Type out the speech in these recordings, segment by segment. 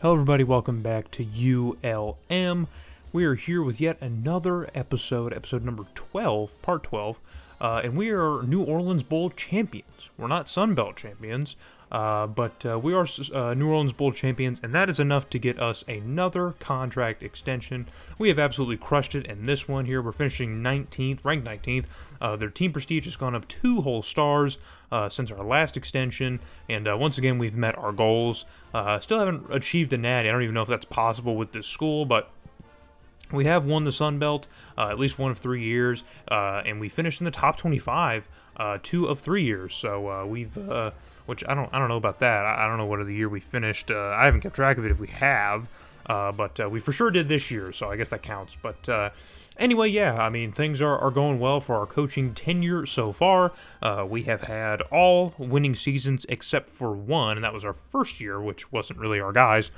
Hello everybody, welcome back to ULM. We are here with yet another episode number 12, part 12, and we are New Orleans Bowl champions. We're not Sun Belt champions, but we are New Orleans Bowl champions, and that is enough to get us another contract extension. We have absolutely crushed it in this one here. We're finishing 19th, ranked 19th. Their team prestige has gone up 2 whole stars since our last extension, and once again we've met our goals. Still haven't achieved the natty. I don't even know if that's possible with this school, but we have won the Sun Belt at least 1 of 3 years, and we finished in the top 25 2 of 3 years. So we've, which I don't know about that. I don't know what of the year we finished. I haven't kept track of it if we have, but we for sure did this year. So I guess that counts. But anyway, yeah, I mean things are going well for our coaching tenure so far. We have had all winning seasons except for one, and that was our first year, which wasn't really our guys.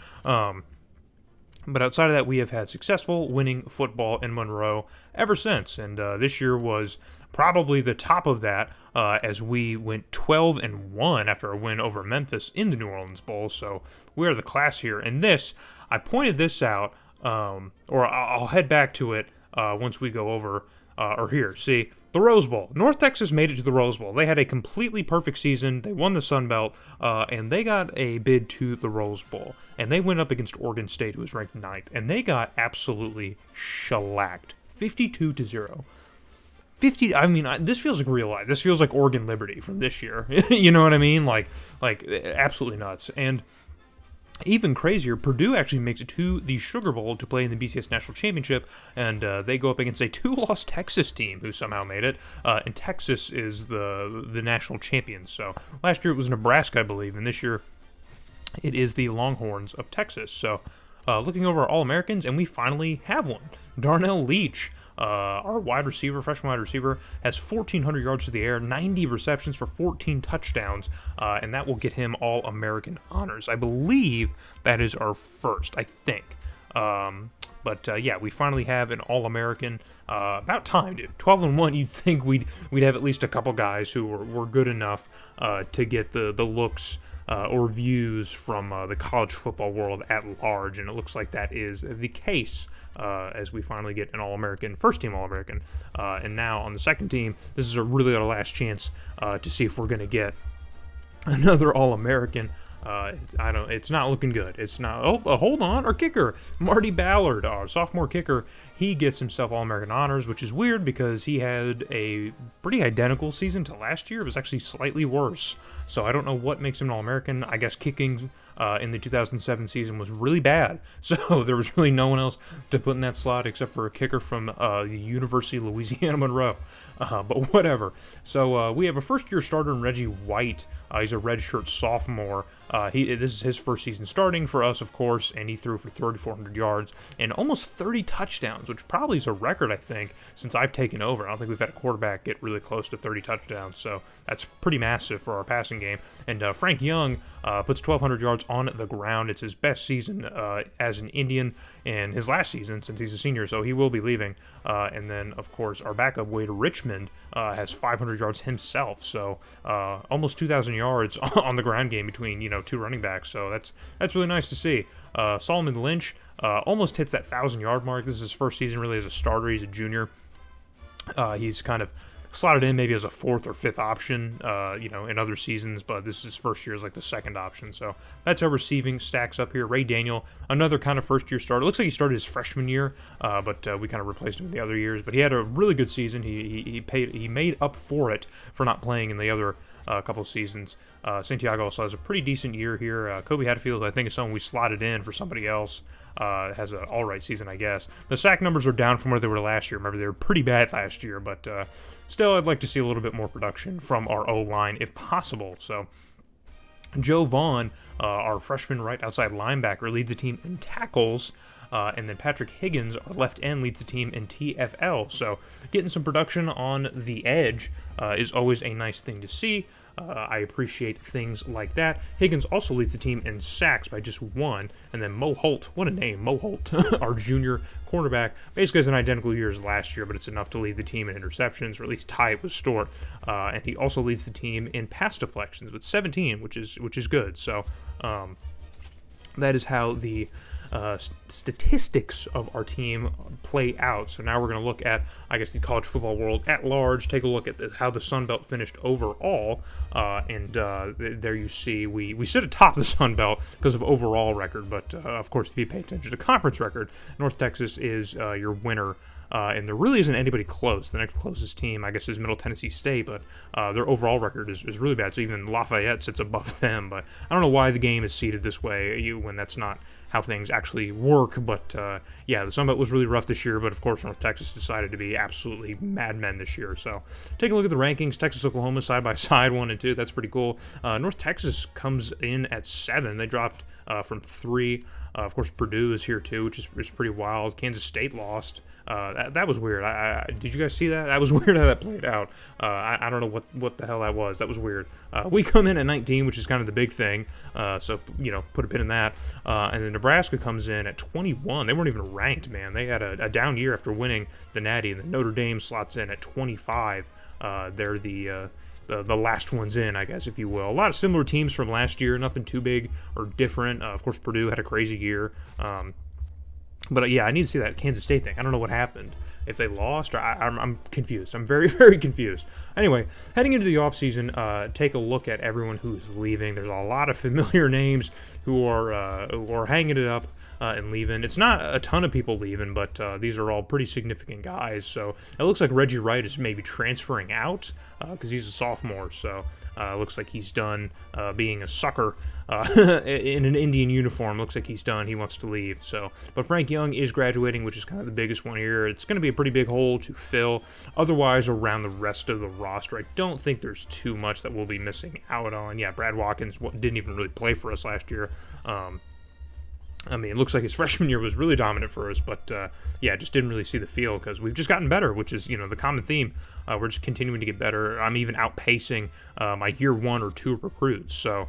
But outside of that, we have had successful winning football in Monroe ever since. And this year was probably the top of that as we went 12-1 after a win over Memphis in the New Orleans Bowl. So we are the class here. And this, I pointed this out, or I'll head back to it once we go over, or here. See, the Rose Bowl. North Texas made it to the Rose Bowl. They had a completely perfect season. They won the Sun Belt, and they got a bid to the Rose Bowl. And they went up against Oregon State, who was ranked 9th, and they got absolutely shellacked, 52-0. I mean, this feels like real life. This feels like Oregon Liberty from this year. You know what I mean? Like absolutely nuts. And even crazier, Purdue actually makes it to the Sugar Bowl to play in the BCS National Championship, and they go up against a 2-loss Texas team who somehow made it, and Texas is the national champion. So last year it was Nebraska, I believe, and this year it is the Longhorns of Texas. So looking over our All-Americans, and we finally have one. Darnell Leach, our freshman wide receiver, has 1,400 yards to the air, 90 receptions for 14 touchdowns, and that will get him All-American honors. I believe that is our first, I think. But yeah, we finally have an All-American. About time, dude. 12-1, you'd think we'd have at least a couple guys who were good enough to get the looks or views from the college football world at large, and it looks like that is the case as we finally get an All-American, first-team All-American, and now on the second team, this is really our last chance to see if we're going to get another All-American. It's not looking good. It's not. Oh, hold on. Our kicker, Marty Ballard, our sophomore kicker, he gets himself All-American honors, which is weird because he had a pretty identical season to last year. It was actually slightly worse. So I don't know what makes him an All-American. I guess kicking in the 2007 season was really bad. So there was really no one else to put in that slot except for a kicker from the University of Louisiana Monroe. But whatever. So we have a first-year starter in Reggie White. He's a redshirt sophomore. This is his first season starting for us, of course, and he threw for 3,400 yards and almost 30 touchdowns, which probably is a record, I think, since I've taken over. I don't think we've had a quarterback get really close to 30 touchdowns, so that's pretty massive for our passing game. And Frank Young puts 1,200 yards on the ground. It's his best season as an Indian and his last season since he's a senior, so he will be leaving. And then, of course, our backup, Wade Richmond, has 500 yards himself, so almost 2,000 yards on the ground game between, 2 running backs, so that's really nice to see. Solomon Lynch almost hits that 1,000-yard mark. This is his first season really as a starter. He's a junior. He's kind of slotted in maybe as a 4th or 5th option, in other seasons, but this is his first year as like the 2nd option. So that's how receiving stacks up here. Ray Daniel, another kind of first-year starter. Looks like he started his freshman year, but we kind of replaced him in the other years. But he had a really good season. He made up for it for not playing in the other couple seasons. Santiago also has a pretty decent year here. Kobe Hatfield, I think, is someone we slotted in for somebody else. Has an all-right season, I guess. The sack numbers are down from where they were last year. Remember, they were pretty bad last year, but still, I'd like to see a little bit more production from our O-line if possible. So Joe Vaughn, our freshman right outside linebacker, leads the team in tackles. And then Patrick Higgins, our left end, leads the team in TFL. So getting some production on the edge is always a nice thing to see. I appreciate things like that. Higgins also leads the team in sacks by just 1. And then Mo Holt, what a name, Mo Holt, our junior cornerback, basically has an identical year as last year, but it's enough to lead the team in interceptions, or at least tie it with Stewart. And he also leads the team in pass deflections with 17, which is good. So that is how the statistics of our team play out. So now we're going to look at, I guess, the college football world at large, take a look at how the Sun Belt finished overall, and there you see we sit atop the Sun Belt because of overall record, but of course, if you pay attention to conference record, North Texas is your winner. And there really isn't anybody close. The next closest team, I guess, is Middle Tennessee State, but their overall record is really bad. So even Lafayette sits above them. But I don't know why the game is seeded this way when that's not how things actually work. But yeah, the Sun Belt was really rough this year. But of course, North Texas decided to be absolutely madmen this year. So take a look at the rankings. Texas, Oklahoma side by side, 1 and 2. That's pretty cool. North Texas comes in at 7. They dropped from 3. Of course, Purdue is here too, which is pretty wild. Kansas State lost. That was weird. Did you guys see that? That was weird how that played out. I don't know what the hell that was. That was weird. We come in at 19, which is kind of the big thing. So, put a pin in that. And then Nebraska comes in at 21. They weren't even ranked, man. They had a down year after winning the Natty. And then Notre Dame slots in at 25. They're the last ones in, I guess, if you will. A lot of similar teams from last year, nothing too big or different. Of course, Purdue had a crazy year. But yeah, I need to see that Kansas State thing. I don't know what happened. If they lost, or I'm confused. I'm very, very confused. Anyway, heading into the offseason, take a look at everyone who's leaving. There's a lot of familiar names who are hanging it up and leaving. It's not a ton of people leaving, but these are all pretty significant guys. So it looks like Reggie Wright is maybe transferring out because he's a sophomore. So looks like he's done being a sucker in an Indian uniform. Looks like he's done. He wants to leave. So, but Frank Young is graduating, which is kind of the biggest one here. It's going to be a pretty big hole to fill. Otherwise, around the rest of the roster, I don't think there's too much that we'll be missing out on. Yeah, Brad Watkins didn't even really play for us last year. I mean, it looks like his freshman year was really dominant for us, but yeah, just didn't really see the field because we've just gotten better, which is, the common theme. We're just continuing to get better. I'm even outpacing my year 1 or 2 recruits. So,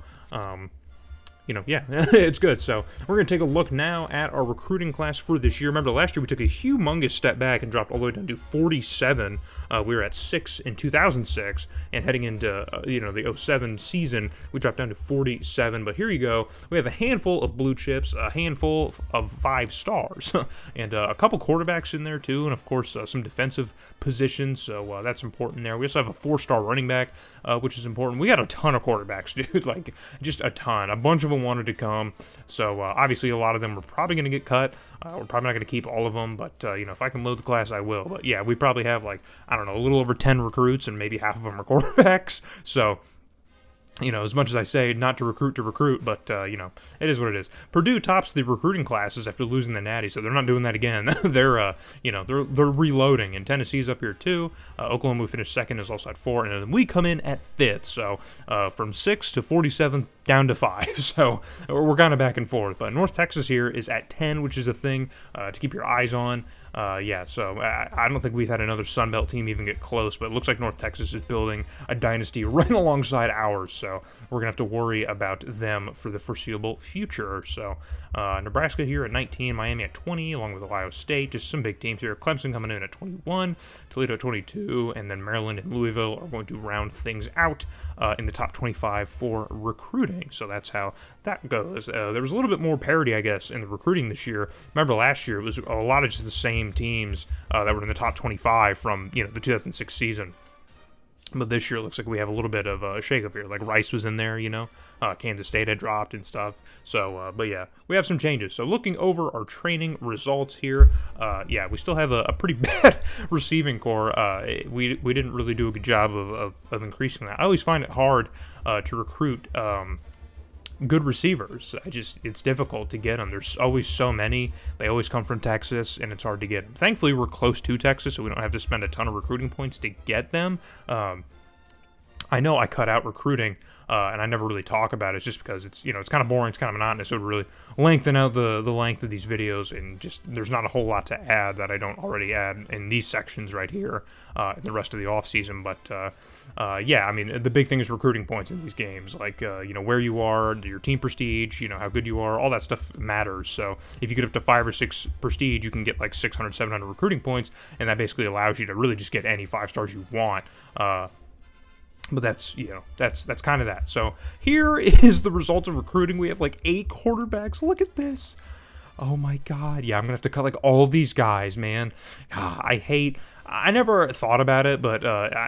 yeah, it's good. So we're going to take a look now at our recruiting class for this year. Remember, last year we took a humongous step back and dropped all the way down to 47. We were at 6 in 2006, and heading into, the 07 season, we dropped down to 47. But here you go. We have a handful of blue chips, a handful of 5 stars, and a couple quarterbacks in there, too, and, of course, some defensive positions, so that's important there. We also have a 4-star running back, which is important. We got a ton of quarterbacks, dude, like, just a ton. A bunch of them wanted to come, so obviously a lot of them were probably going to get cut. We're probably not going to keep all of them, but if I can load the class, I will. But yeah, we probably have a little over 10 recruits, and maybe half of them are quarterbacks. So as much as I say not to recruit, but, it is what it is. Purdue tops the recruiting classes after losing the Natty, so they're not doing that again. They're reloading, and Tennessee's up here too. Oklahoma, who finished second, is also at 4, and then we come in at 5th, so from 6 to 47th down to 5, so we're kind of back and forth. But North Texas here is at 10, which is a thing to keep your eyes on. So I don't think we've had another Sun Belt team even get close, but it looks like North Texas is building a dynasty right alongside ours, so we're going to have to worry about them for the foreseeable future. So Nebraska here at 19, Miami at 20, along with Ohio State, just some big teams here. Clemson coming in at 21, Toledo at 22, and then Maryland and Louisville are going to round things out in the top 25 for recruiting. So that's how that goes. There was a little bit more parity, I guess, in the recruiting this year. Remember last year, it was a lot of just the same teams that were in the top 25 from the 2006 season. But this year it looks like we have a little bit of a shakeup here. Like Rice was in there, Kansas State had dropped and stuff. So, but yeah, we have some changes. So looking over our training results here, we still have a pretty bad receiving core. We didn't really do a good job of increasing that. I always find it hard to recruit good receivers. It's difficult to get them. There's always so many. They always come from Texas, and it's hard to get them. Thankfully, we're close to Texas, so we don't have to spend a ton of recruiting points to get them. I know I cut out recruiting, and I never really talk about it just because it's kind of boring, it's kind of monotonous. It would really lengthen out the length of these videos, and just there's not a whole lot to add that I don't already add in these sections right here in the rest of the off season. But the big thing is recruiting points in these games, like where you are, your team prestige, how good you are, all that stuff matters. So if you get up to 5 or 6 prestige, you can get like 600, 700 recruiting points, and that basically allows you to really just get any 5 stars you want. But that's, that's kind of that. So here is the result of recruiting. We have like 8 quarterbacks. Look at this. Oh my God. Yeah, I'm going to have to cut like all these guys, man. I never thought about it, but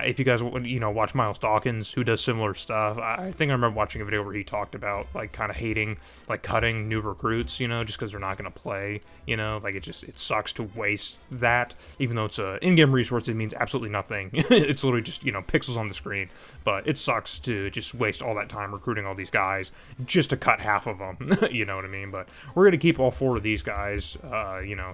if you guys, watch Miles Dawkins, who does similar stuff, I think I remember watching a video where he talked about, like, kind of hating, like, cutting new recruits, just because they're not going to play, like, it sucks to waste that, even though it's an in-game resource, it means absolutely nothing. It's literally just, pixels on the screen, but it sucks to just waste all that time recruiting all these guys just to cut half of them, you know what I mean? But we're going to keep all 4 of these guys,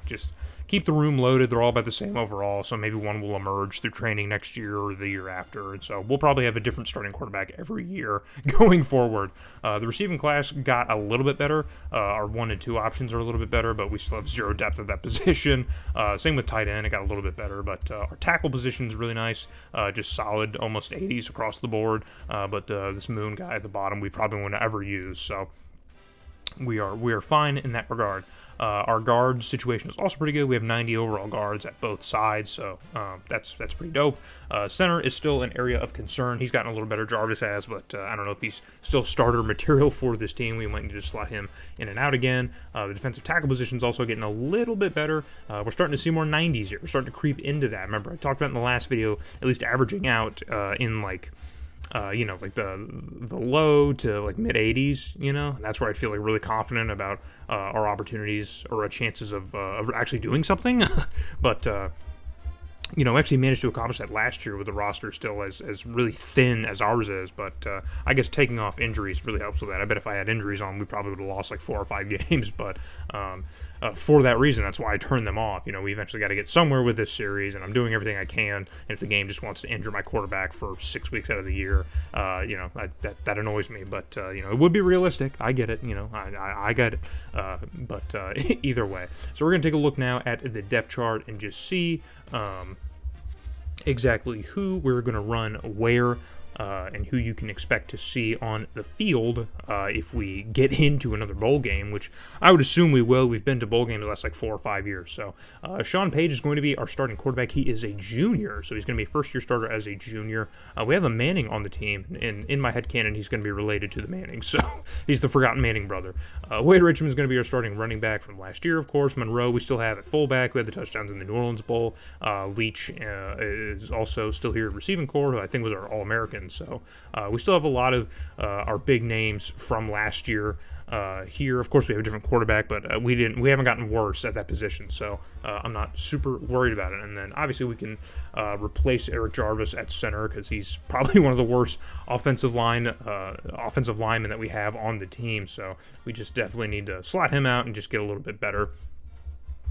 just keep the room loaded. They're all about the same overall, so maybe one will emerge through training next year or the year after. And so we'll probably have a different starting quarterback every year going forward. The receiving class got a little bit better. Our 1 and 2 options are a little bit better, but we still have 0 depth at that position. Same with tight end. It got a little bit better, but our tackle position is really nice. Just solid, almost 80s across the board. But this Moon guy at the bottom, we probably won't ever use. So we are fine in that regard. Our guard situation is also pretty good. We have 90 overall guards at both sides, so that's pretty dope. Center is still an area of concern. He's gotten a little better, Jarvis has, but I don't know if he's still starter material for this team. We might need to slot him in and out again. The defensive tackle position is also getting a little bit better. We're starting to see more 90s here. We're starting to creep into that. Remember, I talked about in the last video, at least averaging out in like like the low to like mid 80s, and that's where I feel like really confident about our opportunities or our chances of actually doing something. But actually managed to accomplish that last year with the roster still as really thin as ours is. But I guess taking off injuries really helps with that. I bet if I had injuries on, we probably would have lost like 4 or 5 games. But for that reason, that's why I turned them off. We eventually got to get somewhere with this series, and I'm doing everything I can. And if the game just wants to injure my quarterback for 6 weeks out of the year, that annoys me. But it would be realistic. I get it. I get it. But either way, so we're gonna take a look now at the depth chart and just see exactly who we're gonna run where. And who you can expect to see on the field if we get into another bowl game, which I would assume we will. We've been to bowl games the last like 4 or 5 years. So Sean Page is going to be our starting quarterback. He is a junior, so he's going to be a first-year starter as a junior. We have a Manning on the team, and in my headcanon, he's going to be related to the Manning. So he's the forgotten Manning brother. Wade Richmond is going to be our starting running back from last year, of course. Monroe we still have at fullback. We had the touchdowns in the New Orleans Bowl. Leach is also still here at receiving corps, who I think was our All-American. So we still have a lot of our big names from last year here. Of course, we have a different quarterback, but we haven't gotten worse at that position, so I'm not super worried about it. And then obviously we can replace Eric Jarvis at center because he's probably one of the worst offensive linemen that we have on the team. So we just definitely need to slot him out and just get a little bit better.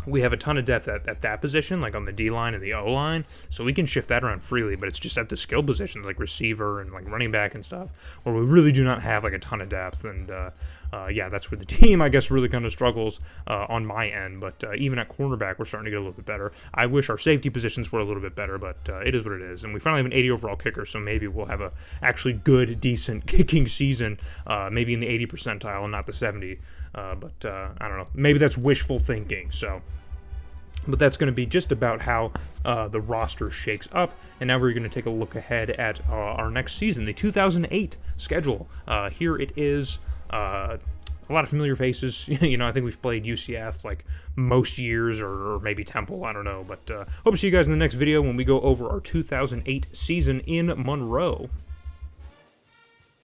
We have a ton of depth at that position, like on the D-line and the O-line, so we can shift that around freely, but it's just at the skill positions, like receiver and like running back and stuff, where we really do not have like a ton of depth, and that's where the team, I guess, really kind of struggles on my end, but even at cornerback, we're starting to get a little bit better. I wish our safety positions were a little bit better, but it is what it is, and we finally have an 80 overall kicker, so maybe we'll have a actually good, decent kicking season, maybe in the 80 percentile and not the 70, but I don't know, maybe that's wishful thinking, so... But that's going to be just about how the roster shakes up. And now we're going to take a look ahead at our next season, the 2008 schedule. Here it is. A lot of familiar faces. I think we've played UCF like most years, or maybe Temple. I don't know. But hope to see you guys in the next video when we go over our 2008 season in Monroe.